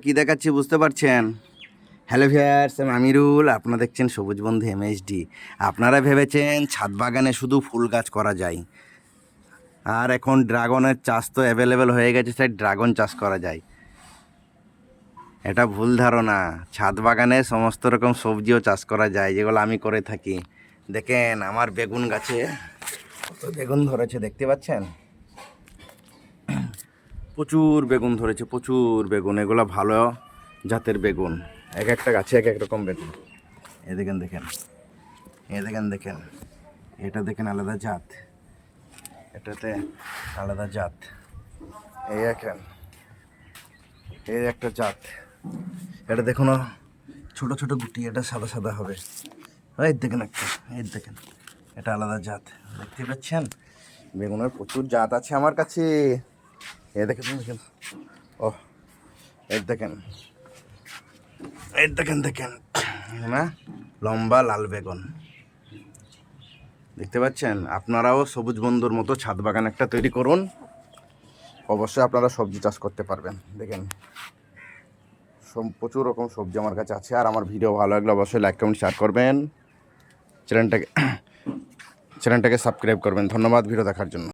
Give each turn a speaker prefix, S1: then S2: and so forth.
S1: কি দেখাচ্ছি বুঝতে পারছেন? হ্যালো ভিউয়ার্স, আমি আমিরুল। আপনারা দেখছেন সবুজ বন্ধু এমএইচডি। আপনারা ভেবেছেন ছাদ বাগানে শুধু ফুল গাছ করা যায়, আর এখন ড্রাগনের চাষ তো অ্যাভেলেবেল হয়ে গেছে, তাই ড্রাগন চাষ করা যায়। এটা ভুল ধারণা। ছাদ বাগানে সমস্ত রকম সবজিও চাষ করা যায়, যেগুলো আমি করে থাকি। দেখেন আমার বেগুন গাছে কত বেগুন ধরেছে, দেখতে পাচ্ছেন? প্রচুর বেগুন ধরেছে, প্রচুর বেগুন। এগুলো ভালো জাতের বেগুন। এক একটা গাছে এক এক রকম বেগুন। এ দেখেন দেখেন, এ দেখেন দেখেন, এটা দেখেন আলাদা জাত, এটাতে আলাদা জাত। এই দেখেন, এই একটা জাত। এটা দেখুন, ছোট ছোট গুটি, এটা সাদা সাদা হবে। এই দেখেন একটা, এই দেখেন, এটা আলাদা জাত। দেখতে পাচ্ছেন? বেগুনের প্রচুর জাত আছে আমার কাছে। এ দেখেন দেখেন, ও এই দেখেন, এই দেখেন দেখেন না, লম্বা লাল বেগুন। দেখতে পাচ্ছেন? আপনারাও সবুজ বন্ধুর মতো ছাদ বাগান একটা তৈরি করুন। অবশ্যই আপনারা সবজি চাষ করতে পারবেন। দেখেন প্রচুর রকম সবজি আমার কাছে আছে। আর আমার ভিডিও ভালো লাগলে অবশ্যই লাইক কমেন্ট শেয়ার করবেন। চ্যানেলটাকে সাবস্ক্রাইব করবেন। ধন্যবাদ ভিডিও দেখার জন্য।